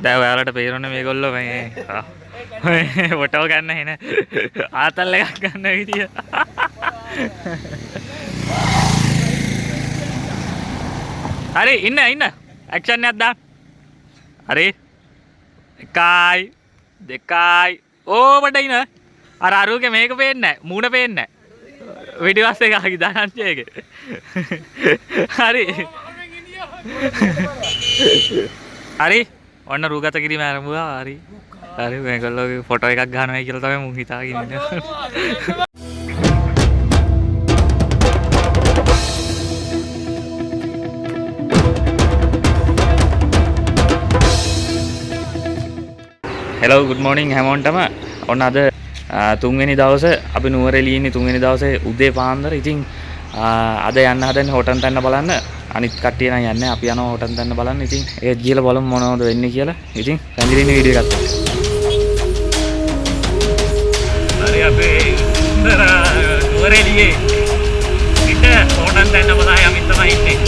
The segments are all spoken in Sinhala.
දැන් ඔයාලට පේරොනේ මේගොල්ලෝ මේ ෆොටෝ ගන්න එන ආතල් එකක් ගන්න විදිය. හරි ඉන්න ඇක්ෂන් එකක් දාන්න. හරි 1යි 2යි ඕවට ඉන්න. අර අරුගේ මේක පේන්නේ නැහැ. මූණ පේන්නේ නැහැ. වීඩියෝ එකක් ආගි දාන්නච්චේක. හරි. හරි ඔන්න රූගත කිරීම ආරම්භුවා. හරි හරි මේගොල්ලෝ ෆොටෝ එකක් ගන්නවයි කියලා තමයි මුන් හිතාගෙන ඉන්නේ. හෙලෝ good morning හැමෝටම. ඔන්න අද තුන්වෙනි දවසේ අපි නුවරඑළියේ ඉන්නේ. තුන්වෙනි දවසේ උදේ පාන්දර. ඉතින් අද යන්න හදන්නේ හොටන් තැන්න බලන්න. අනිත් කට්ටිය නම් යන්නේ. අපි යනවා හොටන් තැන්න බලන්න. ඉතින් ඒත් ගිහලා බලමු මොනවද වෙන්නේ කියලා. ඉතින් පැන්දිලිනේ වීඩියෝ එකක් ගන්න. හරි අපේ සුන්දර නුවරඑළියේ පිට හොටන් තැන්න බලලා යමින් තමයි ඉන්නේ.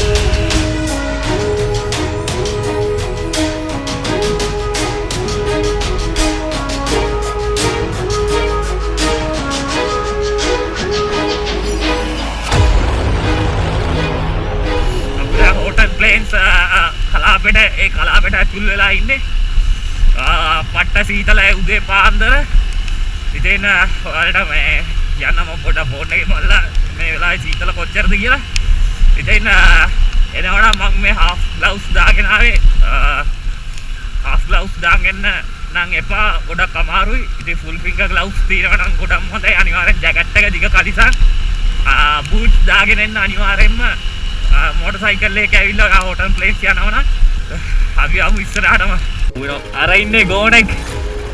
කලාපෙට ඒ කලාපෙට ඇතුල් වෙලා ඉන්නේ. පට්ට සීතලයි උදේ පාන්දර. ඉතින් ඔයාලට මේ යන්න මම පොඩ ෆෝන් එකේ බලලා මේ වෙලාවේ සීතල කොච්චරද කියලා. ඉතින් එනවනම් මම මේ half gloves දාගෙන ආවේ. half gloves දාගෙන නම් එපා ගොඩක් අමාරුයි. ඉතින් full finger gloves තියෙනවා නම් ගොඩක් හොඳයි. අනිවාර්යෙන් ජැකට් එක දිග කලිසම් boots දාගෙන එන්න අනිවාර්යෙන්ම. मोटरसाइकिल लेके आविल्ला होटल प्लेस යනවා නම් අපි ආමු ඉස්සරහටම. අර ඉන්නේ ගෝණෙක්.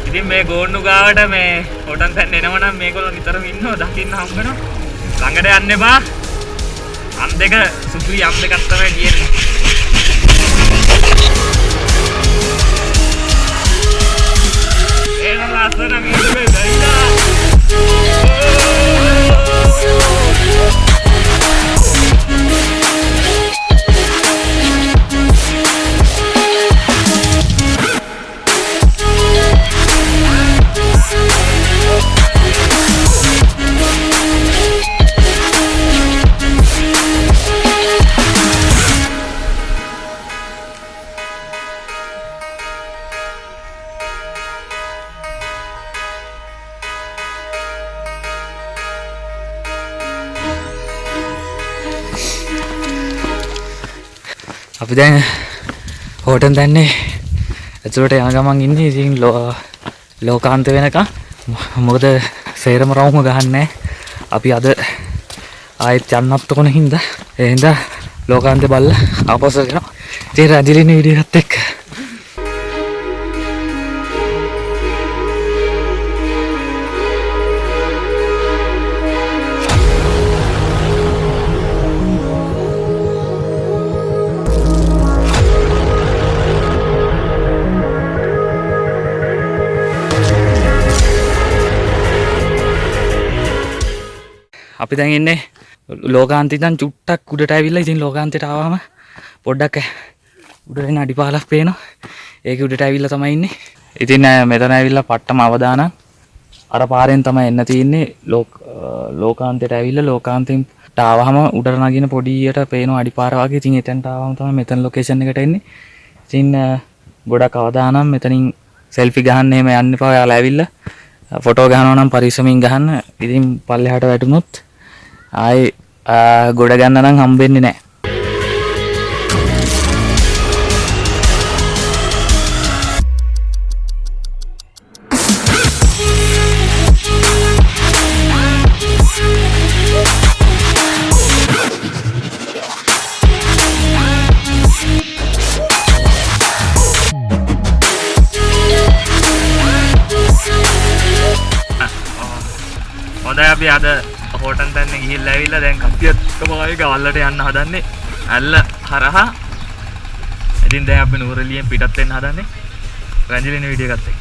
ඉතින් මේ ගෝණු ගාවට මේ හොටන් තැන්න එනවා නම් මේගොල්ලෝ නිතරම ඉන්නවා දකින්න හම් වෙනවා. ළඟට යන්න එපා. අම් දෙක සුදුයි අම් දෙකක් තමයි තියෙන්නේ. එන ලස්සන මිනිස්සු ගයිලා. අපි දැන් හොටන් දැන්නේ ඇතුළට යන ගමන් ඉන්නේ. ඉතින් ලෝකාන්ත වෙනකම් මොකද සේරම රවුම ගහන්නේ. අපි අද ආයෙත් යන්නත් ඕන හින්දා ඒ හින්දා ලෝකාන්තේ බලලා ආපස්සට යනවා. ඉතින් රැඳිලින වීඩියෝ එකත් එක්ක අපි දැන් ඉන්නේ ලෝකාන්තේ ඉඳන් චුට්ටක් උඩට ඇවිල්ලා. ඉතින් ලෝකාන්තයට ආවම පොඩ්ඩක් උඩට එන අඩිපාලක් පේනවා. ඒක උඩට ඇවිල්ලා තමයි ඉන්නේ. ඉතින් මෙතන ඇවිල්ලා පට්ටම අවදානම් අර පාරෙන් තමයි එන්න තියෙන්නේ. ලෝකාන්තයට ඇවිල්ලා ලෝකාන්තෙන්ට ආවම උඩට නගින පොඩියට පේන අඩිපාර වගේ. ඉතින් එතනට ආවම තමයි මෙතන ලොකේෂන් එකට එන්නේ. ඉතින් ගොඩක් අවදානම් මෙතනින් සෙල්ෆි ගහන්න එහෙම යන්න එපා. ඔයාලා ඇවිල්ලා ෆොටෝ ගහනවා නම් පරිස්සමින් ගහන්න. ඉතින් පල්ලෙහාට වැටුනොත් ආයේ ගොඩ ගන්න නම් හම්බෙන්නේ නැහැ. හොඳයි අපි අද හොටන් තැන්න ගිහිල්ලා ඇවිල්ලා දැන් කට්ටියත් කොහොමයි ගවල්ලට යන්න හදන්නේ ඇල්ල හරහා. ඉතින් දැන් අපි නුවරඑළියෙන් පිටත් වෙන්න හදන්නේ. රැඳිලින වීඩියෝ එකත් එක්ක.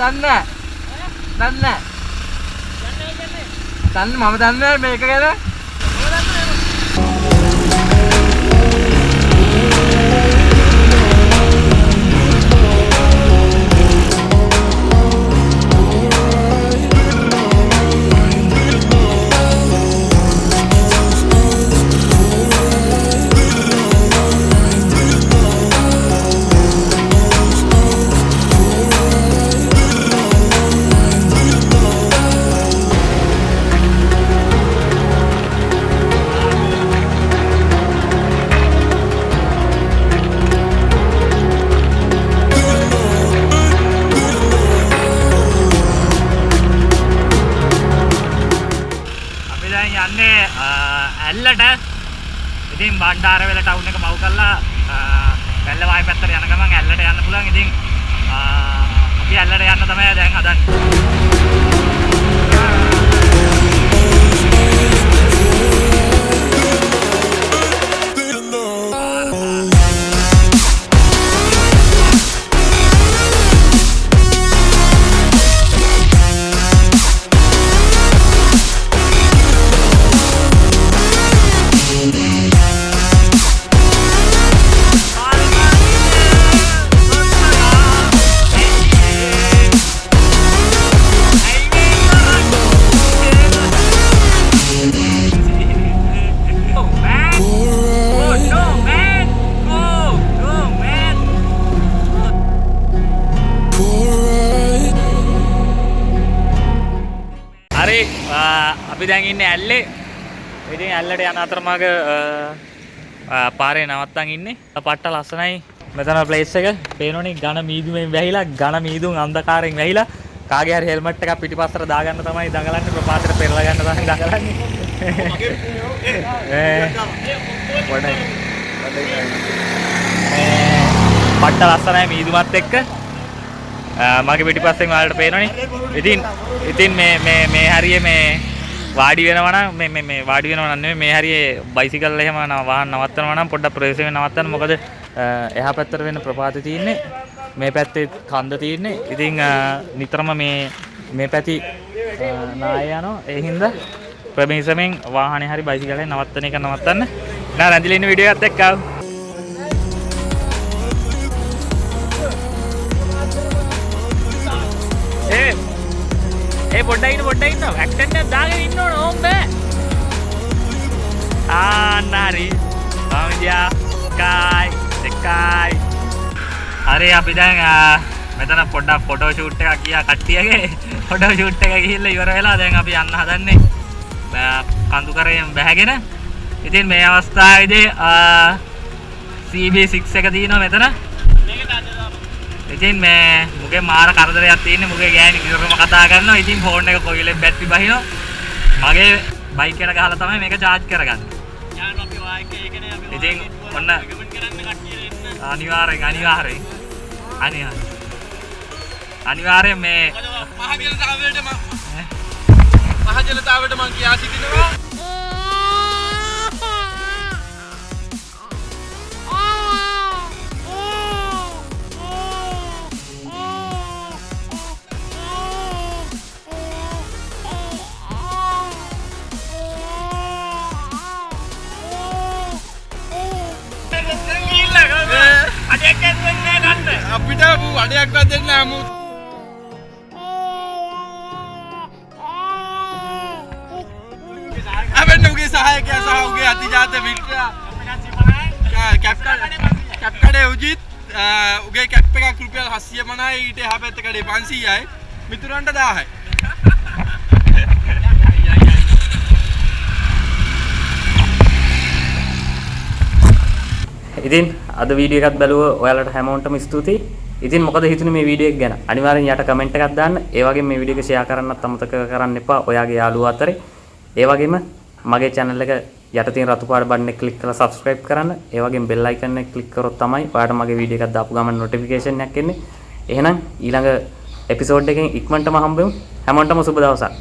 දන්නේ දන්නේ මම දන්නේ මේක ගැන ඇල්ලට ඉතින් බණ්ඩාරවැල ටවුන් එක මව් කරලා වැල්ලවායි පැත්තට යන ගමන් ඇල්ලට යන්න පුළුවන්. ඉතින් අපි ඇල්ලට යන්න තමයි දැන් හදන්නේ. අපි දැන් ඉන්නේ ඇල්ලේ. ඉතින් ඇල්ලට යන අතරමඟ පාරේ නවත්තන් ඉන්නේ. පට්ට ලස්සනයි. මෙතන ප්ලේස් එක පේනෝනේ ඝන මීදුමෙන් වැහිලා ඝන මීදුම් අන්ධකාරයෙන් වැහිලා කාගේ හරි හෙල්මට් එකක් පිටිපස්සට දාගන්න තමයි දඟලන්නේ. ප්‍රපාතයට පෙරලා ගන්න තමයි දඟලන්නේ. පට්ට ලස්සනයි මීදුමත් එක්ක. මගේ පිටිපස්සෙන් ඔයාලට පේනෝනේ. ඉතින් මේ හරිය මේ වාඩි වෙනවා නම් මේ වාඩි වෙනවා නම් නෙමෙයි මේ හරියේ බයිසිකල් එහෙම වාහන නවත්තනවා නම් පොඩ්ඩක් ප්‍රවේශයෙන් නවත්තන්න. මොකද එහා පැත්තට වෙන ප්‍රපාතේ තියෙන්නේ මේ පැත්තේ කන්ද තියෙන්නේ. ඉතින් නිතරම මේ පැති නාය යනවා. ඒ හින්දා ප්‍රවේශයෙන් වාහනේ හරි බයිසිකලෙන් නවත්තන එක නවත්තන්න. නා රැඳිලා ඉන්න වීඩියෝ එකත් එක්ක ආව. පොඩ්ඩක් ඉන්න ඇක්ටෙන්ට් එක දාගෙන ඉන්න ඕන ඕම් බෑ. නාරි පමිදියා කයි දෙකයි. හරි අපි දැන් මෙතන පොඩ්ඩක් ෆොටෝ ෂූට් එකක් ගියා කට්ටියගේ. ෆොටෝ ෂූට් එක ගිහිල්ලා ඉවර වෙලා දැන් අපි යන්න හදන්නේ කඳු කරයෙන් බැහැගෙන. ඉතින් මේ අවස්ථාවේදී CB6 එක තියෙනවා මෙතන. ඉතින් මේ මුගේ මාර කරදරයක් තියෙන්නේ. මුගේ ගෑණි කිව්වම කතා කරනවා. ඉතින් ෆෝන් එක කොයිලෙන් බැටරි බහිනවා. මගේ බයික් එකට ගහලා තමයි මේක charge කරගන්නේ. යාන අපි වායික ඒකනේ අපි. ඉතින් ඔන්න කමෙන්ට් කරන්න කට්ටිය එන්න. අනිවාර්යෙන් මේ මහජනතාවට මම කියා සිටිනවා. අපිට අඩයක්වත් දෙන්න නමු. අපෙන් උගේ සහායකයා සහ උගේ අතිජාත මිත්‍ර කැප් කඩේ උජිත් උගේ කැප් එකක් රුපියල් 750යි. ඊට එහා පැත්ත කඩේ 500යි. මිතුරන්ට 1000යි. ඉතින් අද වීඩියෝ එකක් බලුව ඔයාලට හැමෝටම ස්තුතියි. ඉතින් මොකද හිතුනේ මේ වීඩියෝ එක ගැන? අනිවාර්යෙන් යට කමෙන්ට් එකක් දාන්න. ඒ වගේම මේ වීඩියෝ එක ෂෙයා කරන්නත් අමතක කරන්න එපා ඔයාගේ යාළුවෝ අතරේ. ඒ වගේම මගේ channel එක යට තියෙන රතු පාට බටන් එක ක්ලික් කරලා subscribe කරන්න. ඒ වගේම bell icon එක ක්ලික් කරොත් තමයි ඔයාලට මගේ වීඩියෝ එකක් දාපු ගමන් notification එකක් එන්නේ. එහෙනම් ඊළඟ එපිසෝඩ් එකෙන් ඉක්මනටම හම්බෙමු. හැමෝටම සුබ දවසක්.